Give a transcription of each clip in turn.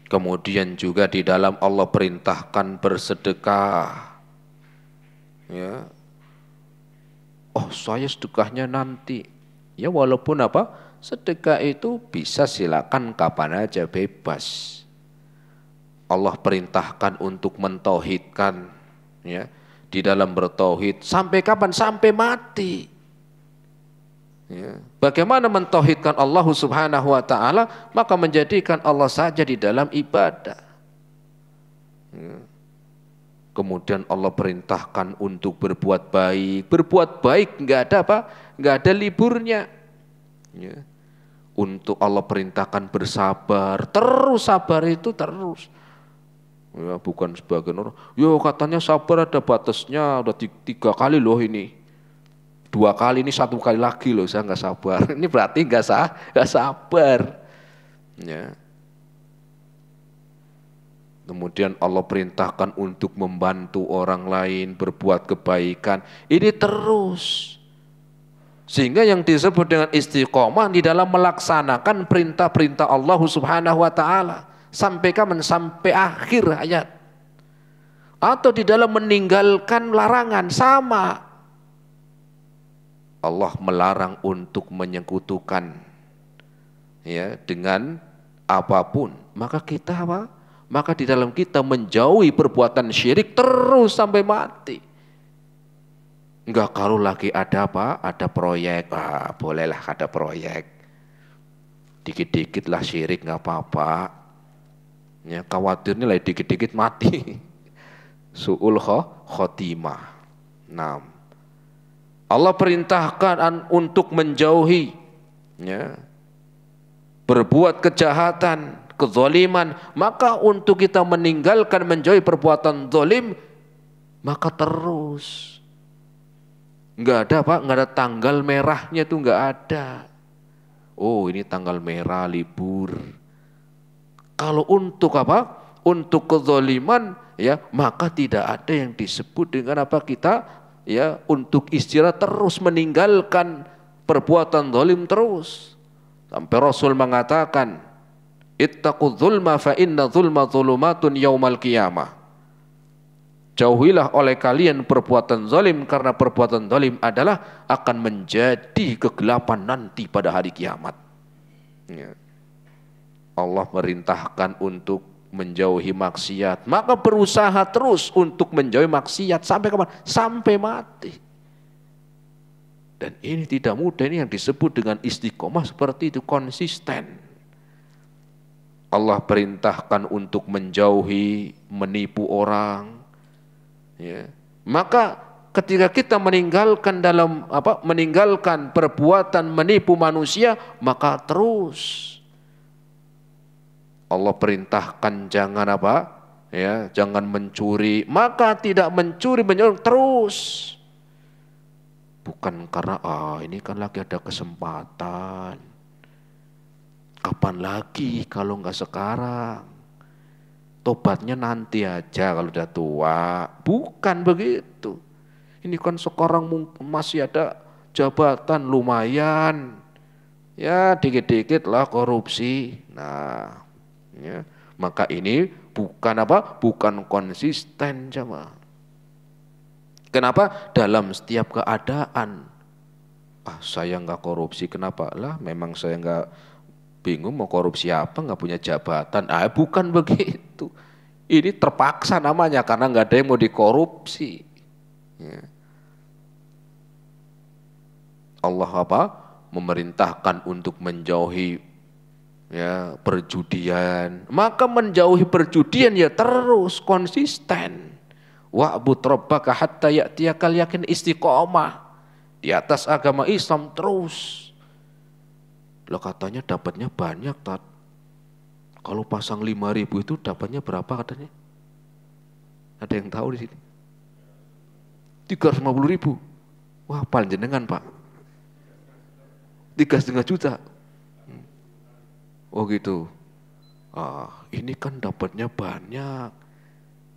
Kemudian juga di dalam Allah perintahkan bersedekah. Ya. Oh, saya sedekahnya nanti. Ya walaupun apa? Sedekah itu bisa silakan kapan aja, bebas. Allah perintahkan untuk mentauhidkan, ya. Di dalam bertauhid sampai kapan? Sampai mati. Ya. Bagaimana mentauhidkan Allah Subhanahu wa taala? Maka menjadikan Allah saja di dalam ibadah. Ya. Kemudian Allah perintahkan untuk berbuat baik. Berbuat baik nggak ada apa? Nggak ada liburnya. Ya. Untuk Allah perintahkan bersabar. Terus sabar itu terus. Ya, bukan sebagian orang. Yo katanya sabar ada batasnya. Udah 3 kali loh ini. 2 kali ini 1 kali lagi loh saya nggak sabar. Ini berarti nggak sabar. Ya. Kemudian Allah perintahkan untuk membantu orang lain, berbuat kebaikan. Ini terus. Sehingga yang disebut dengan istiqomah di dalam melaksanakan perintah-perintah Allah Subhanahu wa taala. Sampai kapan? Sampai akhir hayat. Atau di dalam meninggalkan larangan, sama. Allah melarang untuk menyekutukan, ya, dengan apapun. Maka kita apa? Maka di dalam kita menjauhi perbuatan syirik terus sampai mati. Enggak, kalau lagi ada apa? Ada proyek, bolehlah ada proyek. Dikit-dikit lah syirik, nggak apa-apa. Ya, khawatirnya lah dikit-dikit mati. Su'ul khotimah. Nah, Allah perintahkan untuk menjauhi, ya, berbuat kejahatan, kezaliman. Maka untuk kita meninggalkan, menjauhi perbuatan zalim, maka terus. Enggak ada Pak, enggak ada tanggal merahnya, itu enggak ada. Oh, ini tanggal merah, libur. Kalau untuk apa? Untuk kezaliman, ya, maka tidak ada yang disebut dengan apa kita, ya, untuk istirahat terus, meninggalkan perbuatan zalim terus. Sampai Rasul mengatakan, ittaqu dzulma fa inna dzulma dzulumatun yaumal qiyamah. Jauhilah oleh kalian perbuatan zalim, karena perbuatan zalim adalah akan menjadi kegelapan nanti pada hari kiamat. Ya. Allah merintahkan untuk menjauhi maksiat, maka berusaha terus untuk menjauhi maksiat sampai kapan? Sampai mati. Dan ini tidak mudah, ini yang disebut dengan istiqomah seperti itu, konsisten. Allah perintahkan untuk menjauhi menipu orang. Ya. Maka ketika kita meninggalkan meninggalkan perbuatan menipu manusia, maka terus Allah perintahkan jangan apa? Ya, jangan mencuri, maka tidak mencuri, menyolong terus. Bukan karena ini kan lagi ada kesempatan. Kapan lagi kalau enggak sekarang? Tobatnya nanti aja kalau udah tua. Bukan begitu. Ini kan sekarang masih ada jabatan lumayan. Ya dikit-dikit lah korupsi. Nah, ya, maka ini bukan apa? Bukan konsisten, jemaah. Kenapa? Dalam setiap keadaan. Saya nggak korupsi, kenapa? Lah memang saya nggak, bingung mau korupsi apa, nggak punya jabatan. Bukan begitu. Ini terpaksa namanya karena nggak ada yang mau dikorupsi. Ya. Allah apa? Memerintahkan untuk menjauhi, ya, perjudian. Maka menjauhi perjudian ya terus konsisten. Wa'bud rabbaka hatta ya'tiyakal yakin, istiqomah di atas agama Islam terus. Lah katanya dapatnya banyak, Tat. Kalau pasang 5.000 itu dapatnya berapa katanya? Ada yang tahu di sini? 350.000. Wah, panjenengan Pak. 3,5 juta. Oh gitu. Ini kan dapatnya banyak.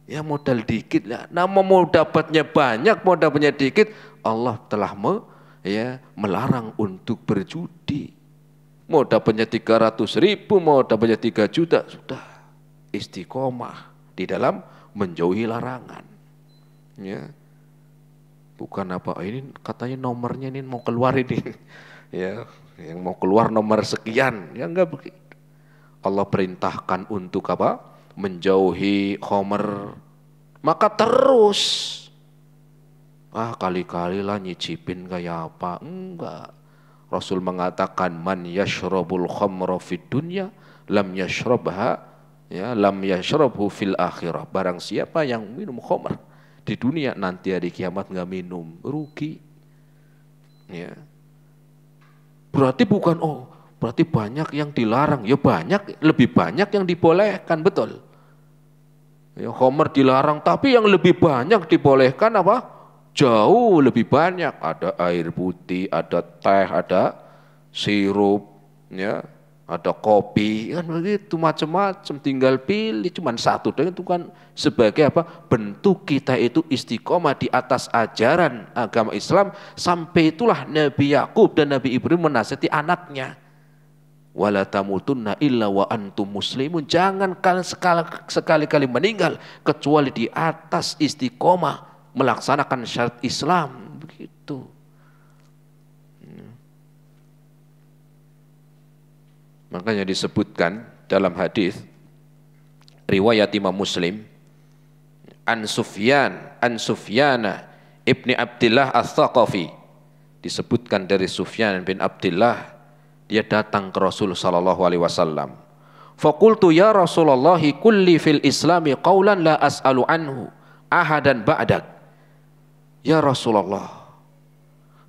Ya modal dikit lah. Nah, mau dapatnya banyak, mau dapatnya dikit, Allah telah melarang untuk berjudi. Mau dapatnya 300.000, mau dapatnya 3 juta, sudah. istiqomah di dalam menjauhi larangan. Ya. Bukan apa ini katanya nomornya ini mau keluar ini. Ya, yang mau keluar nomor sekian. Ya enggak begitu. Allah perintahkan untuk apa? Menjauhi khamr. Maka terus kali-kali lah nyicipin kayak apa? Enggak. Rasul mengatakan man yashrabul khamra fid dunya lam yashrabha lam yashrabhu fil akhirah. Barang siapa yang minum khamr di dunia nanti hari kiamat enggak minum, rugi. Ya. Berarti bukan berarti banyak yang dilarang. Ya banyak, lebih banyak yang dibolehkan, betul. Ya khamr dilarang tapi yang lebih banyak dibolehkan apa? Jauh lebih banyak, ada air putih, ada teh, ada sirup, ya, ada kopi, kan begitu macam-macam. Tinggal pilih, cuman satu dan itu kan sebagai apa? Bentuk kita itu istiqomah di atas ajaran agama Islam. Sampai itulah Nabi Yakub dan Nabi Ibrahim menasihati anaknya. Wala tamutunna illa wa antum muslimun. Jangan sekali-kali meninggal kecuali di atas istiqomah melaksanakan syarat Islam, begitu. Makanya disebutkan dalam hadis riwayat Imam Muslim an Sufyana ibni Abdillah Ats-Tsaqafi, disebutkan dari Sufyan bin Abdillah, dia datang ke Rasul sallallahu alaihi wasallam. Faqultu ya Rasulullah kulli fil islami qaulan la as'alu anhu ahadan ba'dak. Ya Rasulullah,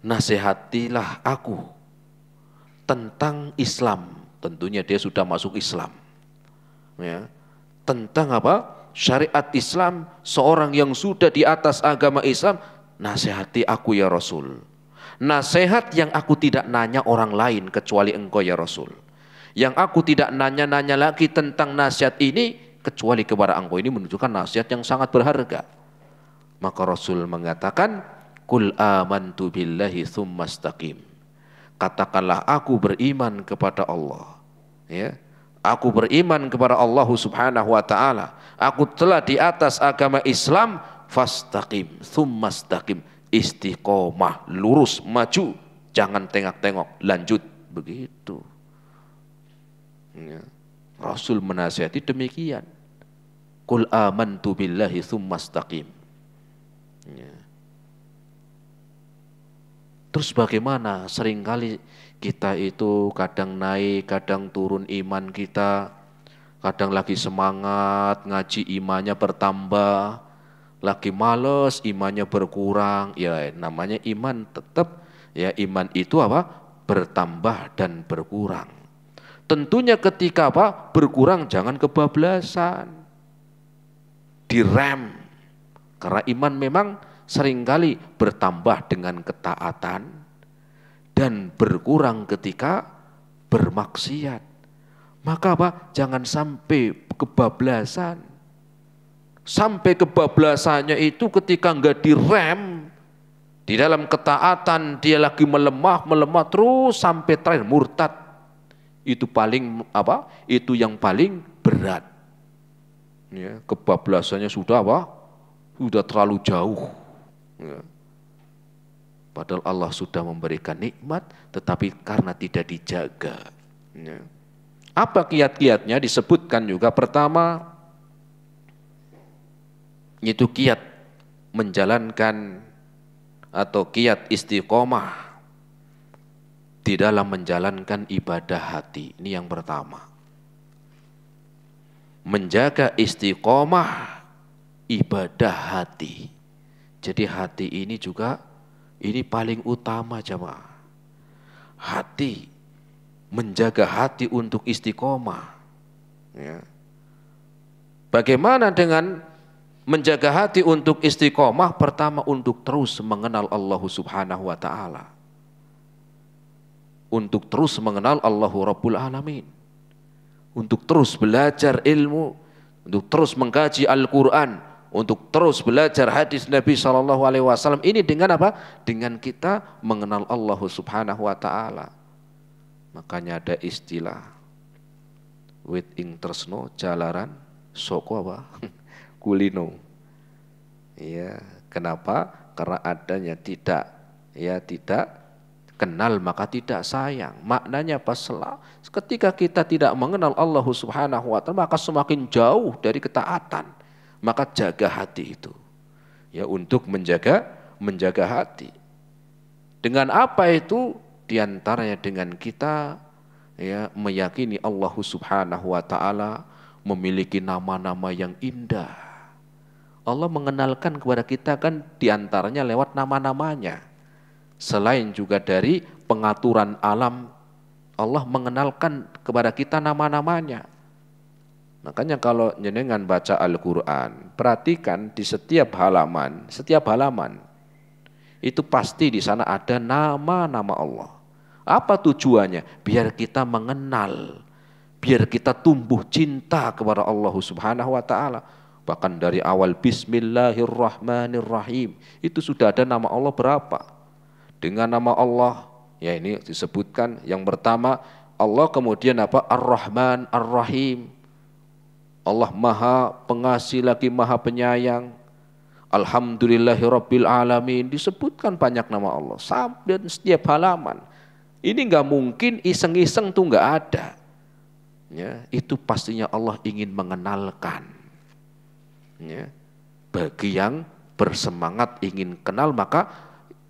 nasihatilah aku tentang Islam. Tentunya dia sudah masuk Islam. Ya. Tentang apa? Syariat Islam, seorang yang sudah di atas agama Islam, nasihati aku ya Rasul. Nasihat yang aku tidak nanya orang lain kecuali engkau ya Rasul. Yang aku tidak nanya-nanya lagi tentang nasihat ini kecuali kepada engkau. Ini menunjukkan nasihat yang sangat berharga. Maka Rasul mengatakan, Qul amantu billahi tsumma istaqim. Katakanlah aku beriman kepada Allah. Ya. Aku beriman kepada Allah Subhanahu wa taala. Aku telah di atas agama Islam, fastaqim, tsumma istaqim. Istiqomah, lurus, maju, jangan tengok-tengok, lanjut, begitu. Ya. Rasul menasihati demikian. Qul amantu billahi tsumma istaqim. Ya. Terus bagaimana? Seringkali kita itu kadang naik, kadang turun iman kita, kadang lagi semangat ngaji imannya bertambah, lagi males imannya berkurang. Ya namanya iman tetap, ya iman itu apa? Bertambah dan berkurang. Tentunya ketika apa? Berkurang jangan kebablasan, direm. Karena iman memang seringkali bertambah dengan ketaatan dan berkurang ketika bermaksiat. Maka apa? Jangan sampai kebablasan. Sampai kebablasannya itu ketika enggak direm di dalam ketaatan, dia lagi melemah terus sampai terakhir murtad. Itu paling apa? Itu yang paling berat. Ya, kebablasannya sudah apa? Sudah terlalu jauh. Ya. Padahal Allah sudah memberikan nikmat, tetapi karena tidak dijaga. Ya. Apa kiat-kiatnya? Disebutkan juga pertama, itu kiat menjalankan atau kiat istiqomah di dalam menjalankan ibadah hati. Ini yang pertama. Menjaga istiqomah ibadah hati. Jadi hati ini juga ini paling utama jemaah. Hati, menjaga hati untuk istiqomah. Ya. Bagaimana dengan menjaga hati untuk istiqomah? Pertama untuk terus mengenal Allah Subhanahu wa taala. Untuk terus mengenal Allahu Rabbul Alamin. Untuk terus belajar ilmu, untuk terus mengkaji Al-Qur'an, untuk terus belajar hadis Nabi SAW. Ini dengan apa? Dengan kita mengenal Allah Subhanahu wa taala. Makanya ada istilah wit ing tresno jalaran Soko apa? Kulino. Ya, kenapa? Karena adanya tidak, ya tidak kenal maka tidak sayang. Maknanya apa? Ketika kita tidak mengenal Allah Subhanahu wa taala, maka semakin jauh dari ketaatan. Maka jaga hati itu. Ya, untuk menjaga hati. Dengan apa itu? Di antaranya dengan kita ya meyakini Allah Subhanahu wa taala memiliki nama-nama yang indah. Allah mengenalkan kepada kita kan di antaranya lewat nama-namanya. Selain juga dari pengaturan alam, Allah mengenalkan kepada kita nama-namanya. Makanya kalau jenengan baca Al-Qur'an, perhatikan di setiap halaman itu pasti di sana ada nama-nama Allah. Apa tujuannya? Biar kita mengenal, biar kita tumbuh cinta kepada Allah Subhanahu wa taala. Bahkan dari awal Bismillahirrahmanirrahim itu sudah ada nama Allah berapa? Dengan nama Allah, ya ini disebutkan yang pertama Allah, kemudian apa? Ar-Rahman, Ar-Rahim. Allah Maha Pengasih lagi Maha Penyayang. Alhamdulillahirabbil alamin, disebutkan banyak nama Allah sampai setiap halaman. Ini nggak mungkin iseng-iseng tuh nggak ada. Ya, itu pastinya Allah ingin mengenalkan. Ya, bagi yang bersemangat ingin kenal maka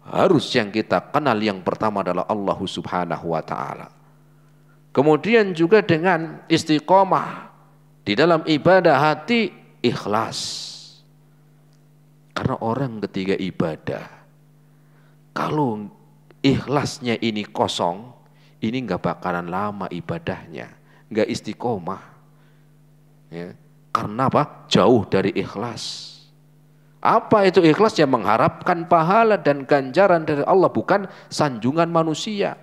harus yang kita kenal yang pertama adalah Allah Subhanahu wa taala. Kemudian juga dengan istiqomah di dalam ibadah hati, ikhlas. Karena orang ketika ibadah, kalau ikhlasnya ini kosong, ini nggak bakalan lama ibadahnya, nggak istiqomah. Ya. Karena apa? Jauh dari ikhlas. Apa itu ikhlas? Yang mengharapkan pahala dan ganjaran dari Allah, bukan sanjungan manusia.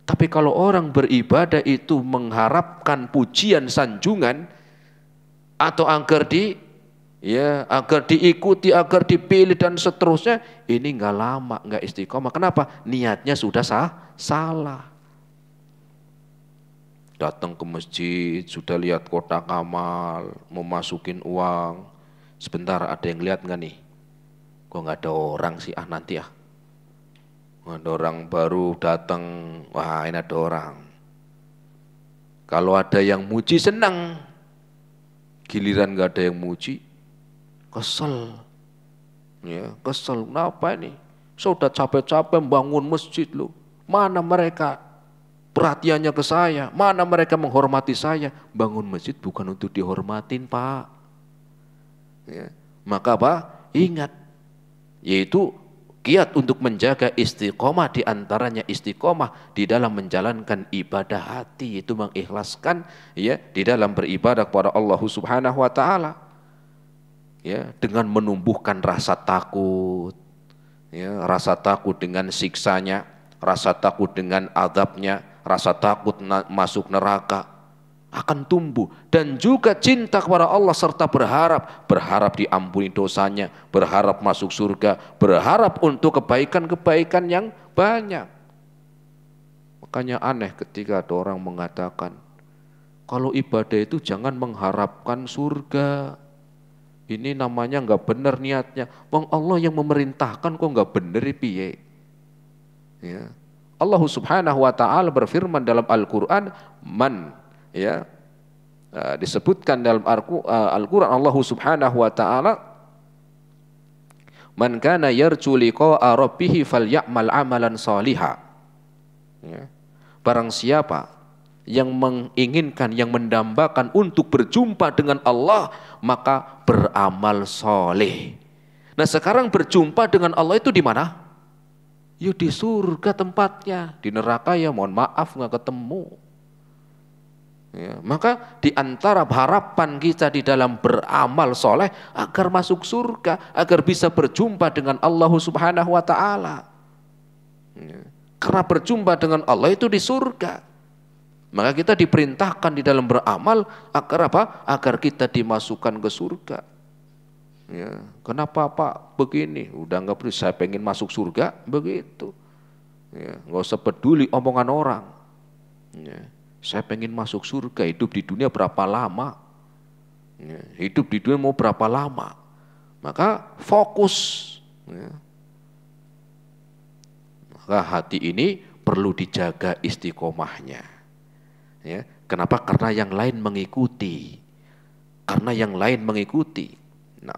Tapi kalau orang beribadah itu mengharapkan pujian sanjungan atau agar diikuti, agar dipilih dan seterusnya, ini nggak lama, nggak istiqomah. Kenapa? Niatnya sudah salah. Datang ke masjid, sudah lihat kotak amal, mau masukin uang. Sebentar, ada yang lihat nggak nih? Kok nggak ada orang sih? Nanti ada orang baru datang, wah ini ada orang. Kalau ada yang muji senang, giliran nggak ada yang muji, kesel. Ya, kesel. Kenapa ini? Sudah capek-capek bangun masjid loh. Mana mereka? Perhatiannya ke saya, mana mereka menghormati saya? Bangun masjid bukan untuk dihormatin, Pak. Ya. Maka apa? Ingat, yaitu giat untuk menjaga istiqomah, diantaranya istiqomah di dalam menjalankan ibadah hati, itu mengikhlaskan ya di dalam beribadah kepada Allah Subhanahu wa taala. Ya, dengan menumbuhkan rasa takut, ya, rasa takut dengan siksanya, rasa takut dengan azabnya, rasa takut masuk neraka akan tumbuh, dan juga cinta kepada Allah serta berharap diampuni dosanya, berharap masuk surga, berharap untuk kebaikan-kebaikan yang banyak. Makanya aneh ketika ada orang mengatakan kalau ibadah itu jangan mengharapkan surga. Ini namanya nggak benar niatnya. Wong Allah yang memerintahkan kok nggak bener piye? Ya. Allah Subhanahu wa taala berfirman dalam Al-Qur'an, ya. Disebutkan dalam Al-Qur'an Allah Subhanahu wa taala, man kana yarju liqa'a rabbih falyamal amalan shaliha. Ya. Barang siapa yang menginginkan, yang mendambakan untuk berjumpa dengan Allah, maka beramal soleh. Nah sekarang berjumpa dengan Allah itu di mana? Ya di surga tempatnya. Di neraka ya mohon maaf nggak ketemu. Ya, maka di antara harapan kita di dalam beramal soleh agar masuk surga, agar bisa berjumpa dengan Allah Subhanahu wa taala. Ya, karena berjumpa dengan Allah itu di surga. Maka kita diperintahkan di dalam beramal agar apa? Agar kita dimasukkan ke surga. Ya, kenapa Pak begini? Udah nggak perlu, saya pengen masuk surga, begitu. Ya, nggak usah peduli omongan orang. Ya, saya pengen masuk surga, hidup di dunia berapa lama? Ya, hidup di dunia mau berapa lama? Maka fokus. Ya. Maka hati ini perlu dijaga istiqomahnya. Ya. Kenapa? Karena yang lain mengikuti. Karena yang lain mengikuti. Nah,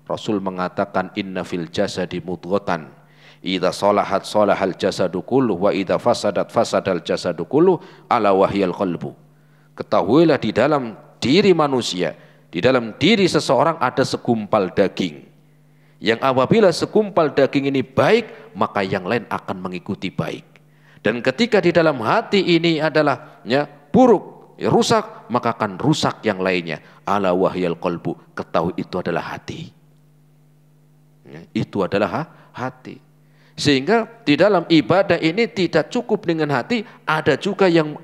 Rasul mengatakan inna fil jasadi mudghatan idza salahat salahal jasadu kulluh wa idza fasadat fasadal jasadu kulluh ala wahyal qalbu. Ketahuilah di dalam diri manusia, di dalam diri seseorang ada segumpal daging. Yang apabila segumpal daging ini baik, maka yang lain akan mengikuti baik. Dan ketika di dalam hati ini adalah buruk, rusak, maka akan rusak yang lainnya. Ala wahyal qalbu, ketahui itu adalah hati. Itu adalah hati. Sehingga di dalam ibadah ini tidak cukup dengan hati, ada juga yang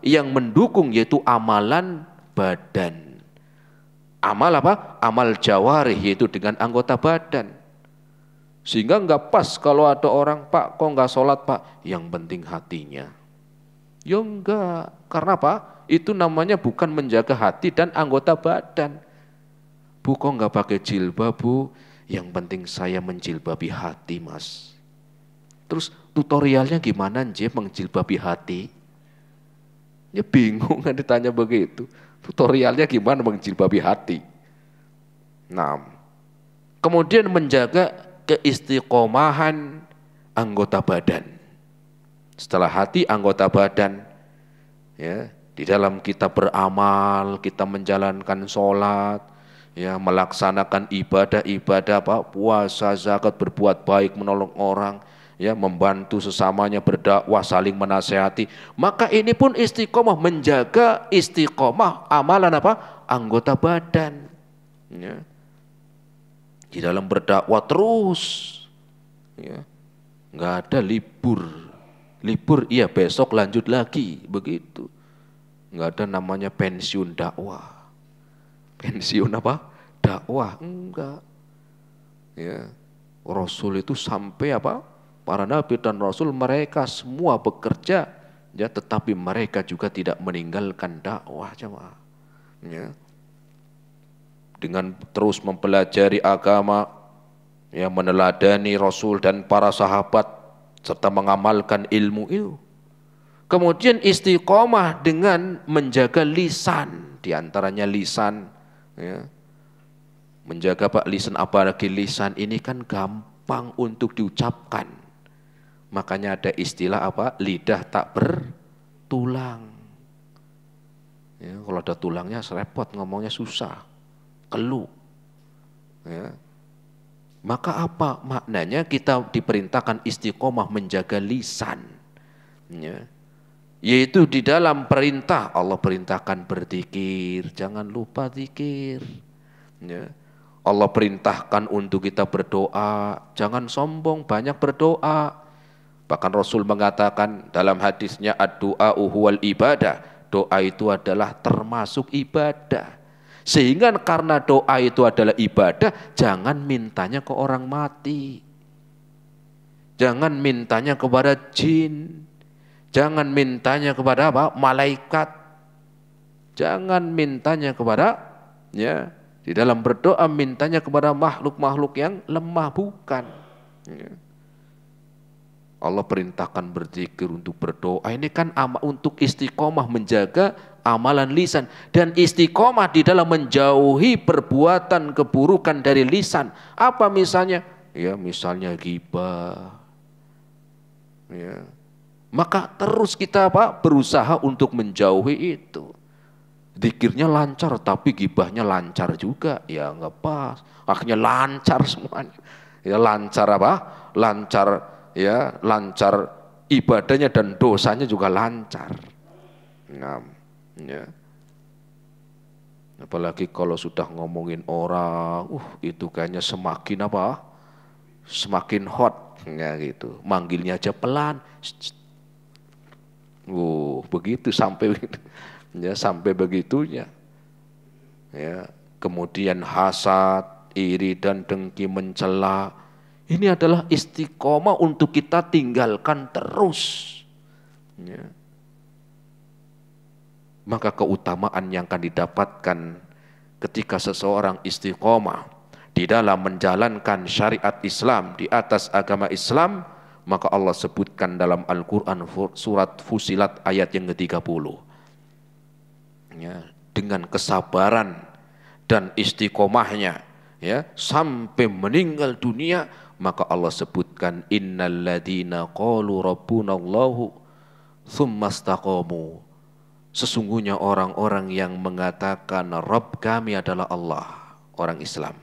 yang mendukung, yaitu amalan badan. Amal Amal jawarih, yaitu dengan anggota badan. Sehingga enggak pas kalau ada orang, Pak kok enggak sholat Pak, yang penting hatinya. Ya enggak, karena apa? Itu namanya bukan menjaga hati dan anggota badan. Bu kok enggak pakai jilbab Bu, yang penting saya menjilbabi hati Mas. Terus tutorialnya gimana menjilbabi hati? Ya bingung kan ditanya begitu. Tutorialnya gimana menjilbabi hati? Nah, kemudian menjaga keistiqomahan anggota badan. Setelah hati, anggota badan. Ya, di dalam kita beramal, kita menjalankan sholat, ya, melaksanakan ibadah-ibadah, puasa, zakat, berbuat baik, menolong orang, ya, membantu sesamanya, berdakwah, saling menasehati. Maka ini pun istiqomah, menjaga istiqomah amalan anggota badan. Ya. Di dalam berdakwah terus, ya, nggak ada libur. Libur iya besok lanjut lagi, begitu. Nggak ada namanya pensiun dakwah. Pensiun dakwah enggak. Ya. Rasul itu sampai para nabi dan rasul mereka semua bekerja, ya, tetapi mereka juga tidak meninggalkan dakwah, jemaah. Ya. Dengan terus mempelajari agama, ya, meneladani Rasul dan para sahabat serta mengamalkan ilmu itu. Kemudian istiqomah dengan menjaga lisan, diantaranya lisan, ya. Menjaga lisan, apalagi lisan ini kan gampang untuk diucapkan. Makanya ada istilah lidah tak bertulang. Ya, kalau ada tulangnya serepot, ngomongnya susah, keluh. Ya. Maka apa maknanya kita diperintahkan istiqomah menjaga lisan? Ya. Yaitu di dalam perintah, Allah perintahkan berzikir, jangan lupa zikir. Ya. Allah perintahkan untuk kita berdoa, jangan sombong, banyak berdoa. Bahkan Rasul mengatakan dalam hadisnya ad-du'a huwal ibadah, doa itu adalah termasuk ibadah. Sehingga karena doa itu adalah ibadah, jangan mintanya ke orang mati. Jangan mintanya kepada jin. Jangan mintanya kepada malaikat. Jangan mintanya kepada, ya, di dalam berdoa mintanya kepada makhluk-makhluk yang lemah, bukan. Ya. Allah perintahkan berzikir untuk berdoa. Ini kan untuk istiqomah menjaga amalan lisan. Dan istiqomah di dalam menjauhi perbuatan keburukan dari lisan. Apa misalnya? Ya, misalnya ghibah. Ya. Maka terus kita berusaha untuk menjauhi itu. Zikirnya lancar tapi ghibahnya lancar juga. Ya enggak pas. Akhirnya lancar semuanya. Ya lancar Lancar, ya, lancar ibadahnya dan dosanya juga lancar. Nah, ya. Apalagi kalau sudah ngomongin orang, itu kayaknya semakin semakin hot, ya gitu. Manggilnya aja pelan. Begitu sampai ya, sampai begitunya. Ya, kemudian hasad, iri dan dengki, mencela. Ini adalah istiqomah untuk kita tinggalkan terus. Ya. Maka keutamaan yang akan didapatkan ketika seseorang istiqomah di dalam menjalankan syariat Islam di atas agama Islam, maka Allah sebutkan dalam Al-Quran surat Fusilat ayat yang ke-30. Ya, dengan kesabaran dan istiqomahnya, ya, sampai meninggal dunia, maka Allah sebutkan innalladzina qalu rabbunallahu tsumastaqamu. Sesungguhnya orang-orang yang mengatakan Rabb kami adalah Allah, orang Islam.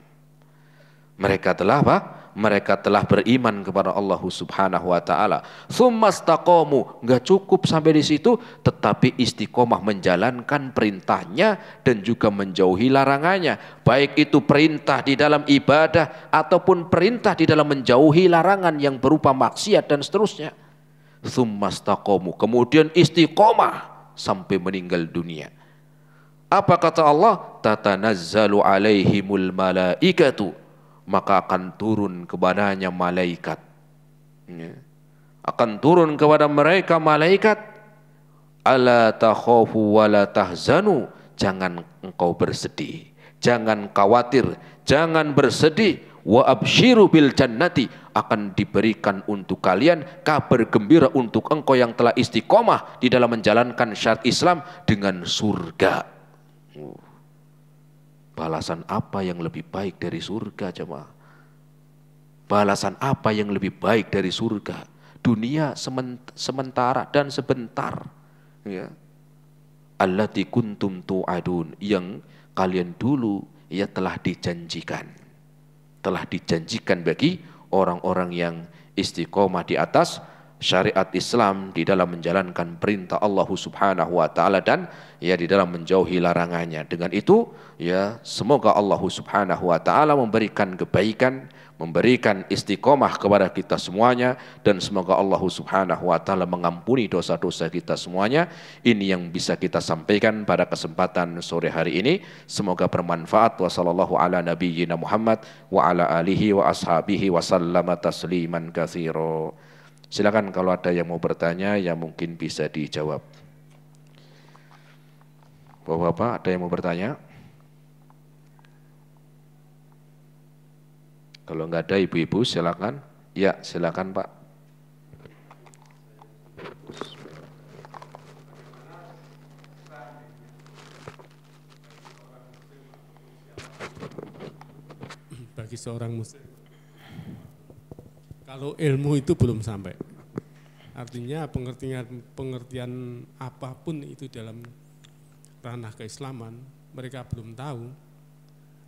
Mereka telah apa? Mereka telah beriman kepada Allah Subhanahu wa taala. Tsumastaqamu, enggak cukup sampai di situ, tetapi istiqomah menjalankan perintahnya dan juga menjauhi larangannya. Baik itu perintah di dalam ibadah ataupun perintah di dalam menjauhi larangan yang berupa maksiat dan seterusnya. Tsumastaqamu, kemudian istiqomah sampai meninggal dunia. Apa kata Allah? Tatanazzalu alaihimul malaikatu, maka akan turun kepadanya malaikat. Ya. Akan turun kepada mereka malaikat. Ala takhafu wa la tahzanu, jangan engkau bersedih, jangan khawatir, jangan bersedih. Wa absyiru bil jannati, akan diberikan untuk kalian kabar gembira untuk engkau yang telah istiqomah di dalam menjalankan syariat Islam dengan surga. Balasan apa yang lebih baik dari surga, jemaah? Balasan apa yang lebih baik dari surga? Dunia sementara dan sebentar, ya. Allati kuntum tu'adun, yang kalian dulu ya telah dijanjikan bagi orang-orang yang istiqomah di atas syariat Islam di dalam menjalankan perintah Allah Subhanahu wa taala dan ya di dalam menjauhi larangannya. Dengan itu ya semoga Allah Subhanahu wa taala memberikan kebaikan, memberikan istiqomah kepada kita semuanya, dan semoga Allah Subhanahu wa taala mengampuni dosa-dosa kita semuanya. Ini yang bisa kita sampaikan pada kesempatan sore hari ini. Semoga bermanfaat. Wa sallallahu ala nabiyyina Muhammad wa ala alihi wa ashabihi wa sallama tasliman katsira. Silakan kalau ada yang mau bertanya yang mungkin bisa dijawab. Bapak-bapak, ada yang mau bertanya? Kalau enggak ada ibu-ibu silakan. Ya, silakan Pak. Bagi seorang muslim, kalau ilmu itu belum sampai, artinya pengertian apapun itu dalam ranah keislaman, mereka belum tahu,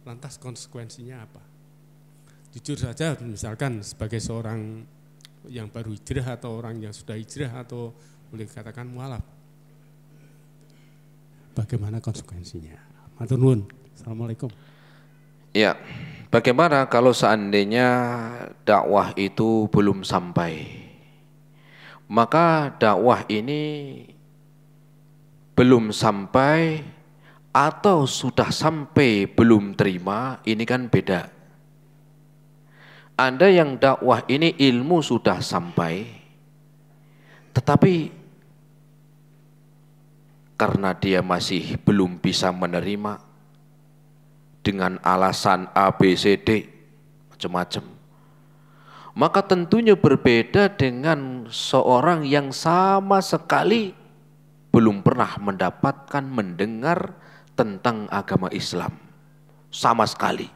lantas konsekuensinya apa. Jujur saja, misalkan sebagai seorang yang baru hijrah atau orang yang sudah hijrah atau boleh dikatakan mualaf, bagaimana konsekuensinya? Matur nuwun. Assalamualaikum. Ya, bagaimana kalau seandainya dakwah itu belum sampai? Maka dakwah ini belum sampai atau sudah sampai belum terima, ini kan beda. Anda yang dakwah ini ilmu sudah sampai, tetapi karena dia masih belum bisa menerima dengan alasan A, B, C, D, macam-macam, maka tentunya berbeda dengan seorang yang sama sekali belum pernah mendapatkan mendengar tentang agama Islam sama sekali.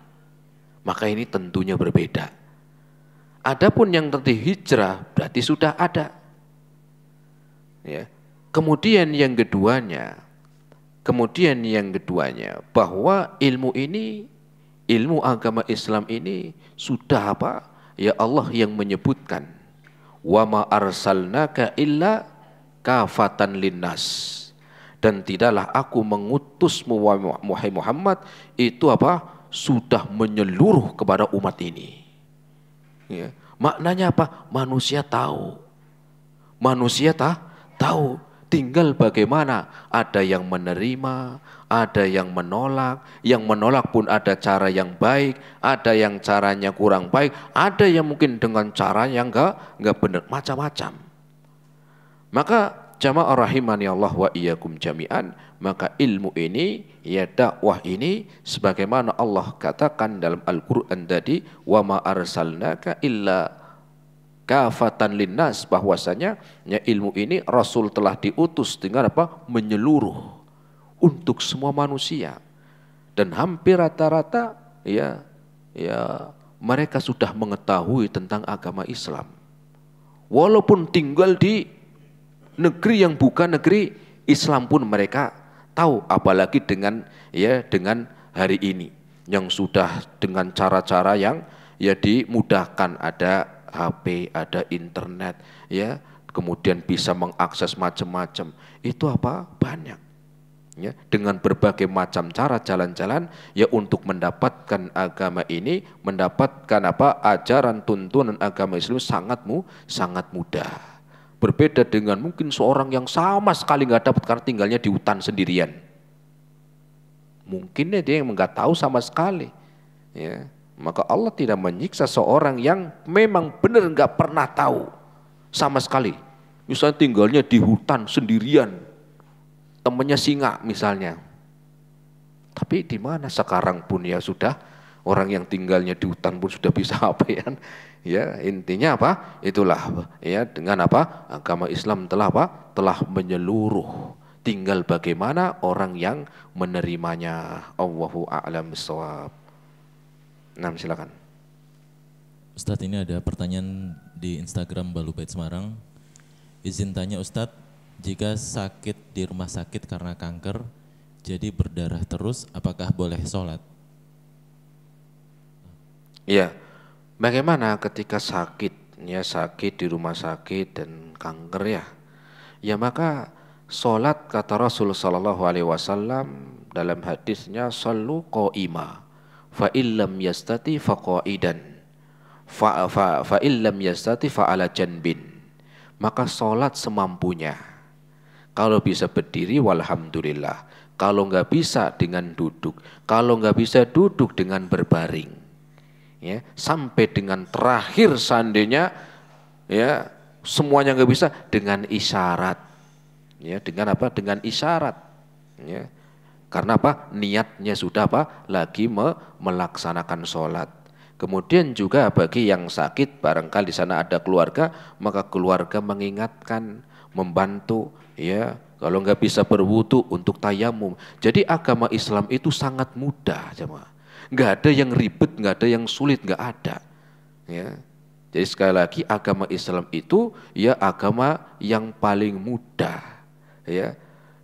Maka ini tentunya berbeda. Adapun yang tadi hijrah berarti sudah ada. Ya. Kemudian yang keduanya bahwa ilmu ini, ilmu agama Islam ini sudah apa? Ya Allah yang menyebutkan, wa ma arsalnaka illa kafatan linnas, dan tidaklah aku mengutusmu wahai Muhammad itu apa? Sudah menyeluruh kepada umat ini. Ya. Maknanya apa? Manusia tahu. Tahu. Tinggal bagaimana, ada yang menerima, ada yang menolak. Yang menolak pun ada cara yang baik, ada yang caranya kurang baik, ada yang mungkin dengan cara yang enggak benar, macam-macam. Maka Jamaah rahimani Allah wa iyyakum jami'an, maka ilmu ini, ya dakwah ini, sebagaimana Allah katakan dalam Al-Quran tadi, wa ma arsalnaka illa kafatan linnas, bahwasanya ya ilmu ini Rasul telah diutus dengan apa? Menyeluruh untuk semua manusia. Dan hampir rata-rata ya mereka sudah mengetahui tentang agama Islam. Walaupun tinggal di negeri yang bukan negeri Islam pun mereka tahu, apalagi dengan hari ini yang sudah dengan cara-cara yang ya dimudahkan, ada HP, ada internet, ya, kemudian bisa mengakses macam-macam. Itu apa? Banyak. Ya, dengan berbagai macam cara jalan-jalan ya untuk mendapatkan agama ini, mendapatkan apa? Ajaran tuntunan agama Islam sangat mudah. Berbeda dengan mungkin seorang yang sama sekali nggak dapat karena tinggalnya di hutan sendirian. Mungkin dia yang nggak tahu sama sekali. Ya, maka Allah tidak menyiksa seorang yang memang benar nggak pernah tahu sama sekali. Misalnya tinggalnya di hutan sendirian, temannya singa misalnya. Tapi di mana sekarang pun ya sudah orang yang tinggalnya di hutan pun sudah bisa apa ya? Ya, intinya apa? Itulah ya dengan apa? Agama Islam telah apa? Telah menyeluruh. Tinggal bagaimana orang yang menerimanya. Allahu a'lam bishawab. Nah, silakan. Ustadz, ini ada pertanyaan di Instagram Balubait Semarang. Izin tanya Ustadz, jika sakit di rumah sakit karena kanker, jadi berdarah terus, apakah boleh sholat? Iya. Bagaimana ketika sakit, ya sakit di rumah sakit dan kanker ya? Ya maka sholat kata Rasul sallallahu alaihi wasallam dalam hadisnya, sallu qa'ima fa illam yastati fa qa'idan fa illam yastati fa ala janbin. Maka sholat semampunya. Kalau bisa berdiri walhamdulillah. Kalau nggak bisa dengan duduk. Kalau nggak bisa duduk dengan berbaring. Ya, sampai dengan terakhir seandainya ya semuanya nggak bisa dengan isyarat. Ya, dengan apa? Dengan isyarat. Ya. Karena apa? Niatnya sudah apa? Lagi melaksanakan sholat. Kemudian juga bagi yang sakit, barangkali di sana ada keluarga, maka keluarga mengingatkan, membantu, ya. Kalau nggak bisa berwudu untuk tayamum. Jadi agama Islam itu sangat mudah, jemaah. Nggak ada yang ribet, nggak ada yang sulit, nggak ada. Ya. Jadi sekali lagi agama Islam itu ya agama yang paling mudah. Ya.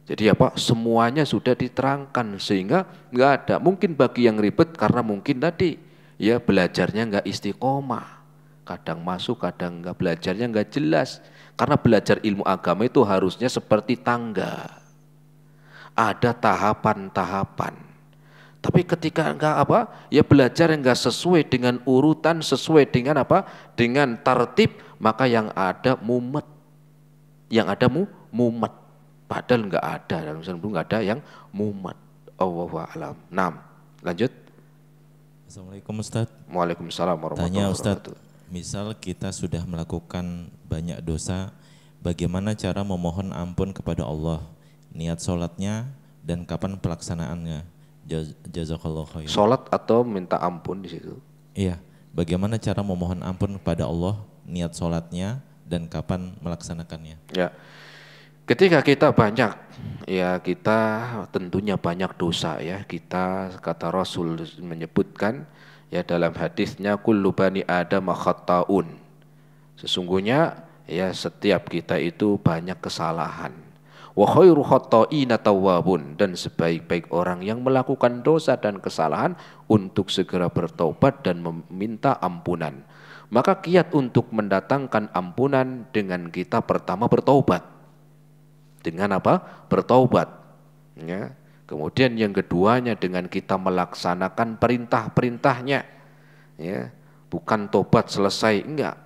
Jadi apa? Semuanya sudah diterangkan sehingga nggak ada. Mungkin bagi yang ribet karena mungkin tadi ya belajarnya nggak istiqomah. Kadang masuk, kadang nggak, belajarnya nggak jelas. Karena belajar ilmu agama itu harusnya seperti tangga. Ada tahapan-tahapan. Tapi ketika enggak apa, ya belajar yang enggak sesuai dengan urutan, sesuai dengan apa, dengan tertib, maka yang ada mumet, mumet. Padahal enggak ada dalam Islam enggak ada yang mumet. Allahu a'lam. Naam. Lanjut. Assalamualaikum Ustaz. Waalaikumsalam warahmatullahi wabarakatuh. Tanya wabarakatuh. Ustaz, misal kita sudah melakukan banyak dosa, bagaimana cara memohon ampun kepada Allah? Niat sholatnya dan kapan pelaksanaannya? Jazakallah khair. Sholat atau minta ampun di situ? Iya. Bagaimana cara memohon ampun kepada Allah, niat sholatnya dan kapan melaksanakannya? Ya. Ketika kita banyak, ya kita tentunya banyak dosa ya. Kita kata Rasul menyebutkan ya dalam hadisnya kullu bani Adam khata'un. Sesungguhnya ya setiap kita itu banyak kesalahan. Wa khairu khata'ina tawwabun, dan sebaik-baik orang yang melakukan dosa dan kesalahan untuk segera bertaubat dan meminta ampunan. Maka kiat untuk mendatangkan ampunan dengan kita pertama bertaubat. Dengan apa? Bertaubat. Ya. Kemudian yang keduanya dengan kita melaksanakan perintah-perintahnya. Ya. Bukan tobat selesai, enggak.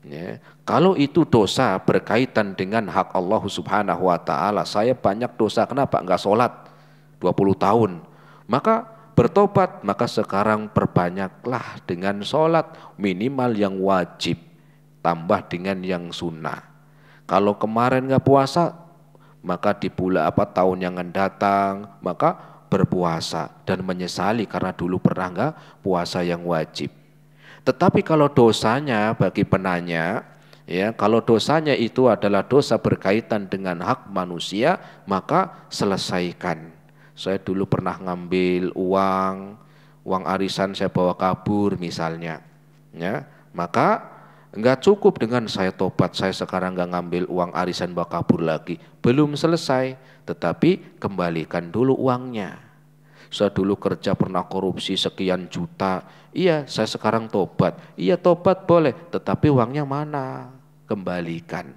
Ya. Kalau itu dosa berkaitan dengan hak Allah Subhanahu wa taala, saya banyak dosa, kenapa enggak sholat 20 tahun? Maka bertobat, maka sekarang perbanyaklah dengan sholat, minimal yang wajib, tambah dengan yang sunnah. Kalau kemarin enggak puasa, maka di bulan tahun yang akan datang, maka berpuasa dan menyesali karena dulu pernah enggak puasa yang wajib. Tetapi kalau dosanya bagi penanya, ya, kalau dosanya itu adalah dosa berkaitan dengan hak manusia, maka selesaikan. Saya dulu pernah ngambil uang arisan saya bawa kabur misalnya, ya, maka enggak cukup dengan saya tobat, saya sekarang enggak ngambil uang arisan bawa kabur lagi. Belum selesai, tetapi kembalikan dulu uangnya. Saya dulu kerja pernah korupsi sekian juta. Iya, saya sekarang tobat. Iya, tobat boleh, tetapi uangnya mana? Kembalikan.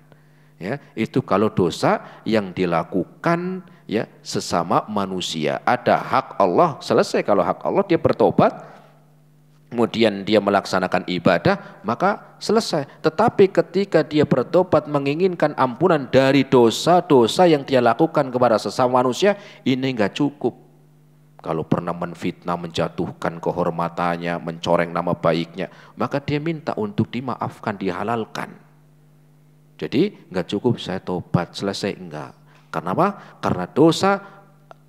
Ya, itu kalau dosa yang dilakukan ya sesama manusia. Ada hak Allah, selesai. Kalau hak Allah dia bertobat, kemudian dia melaksanakan ibadah, maka selesai. Tetapi ketika dia bertobat menginginkan ampunan dari dosa-dosa yang dia lakukan kepada sesama manusia, ini enggak cukup. Kalau pernah menfitnah, menjatuhkan kehormatannya, mencoreng nama baiknya, maka dia minta untuk dimaafkan, dihalalkan. Jadi enggak cukup saya tobat, selesai, enggak. Kenapa? Karena dosa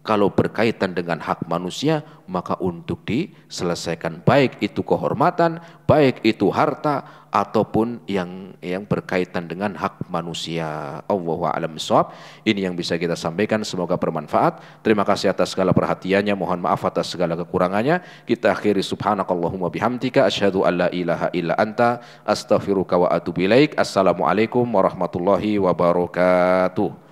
kalau berkaitan dengan hak manusia, maka untuk diselesaikan, baik itu kehormatan, baik itu harta, ataupun yang berkaitan dengan hak manusia. Allahu a'lam bishawab. Ini yang bisa kita sampaikan, semoga bermanfaat. Terima kasih atas segala perhatiannya, mohon maaf atas segala kekurangannya. Kita akhiri subhanakallahumma bihamdika asyhadu an la ilaha illa anta astaghfiruka wa atubu ilaik. Assalamualaikum warahmatullahi wabarakatuh.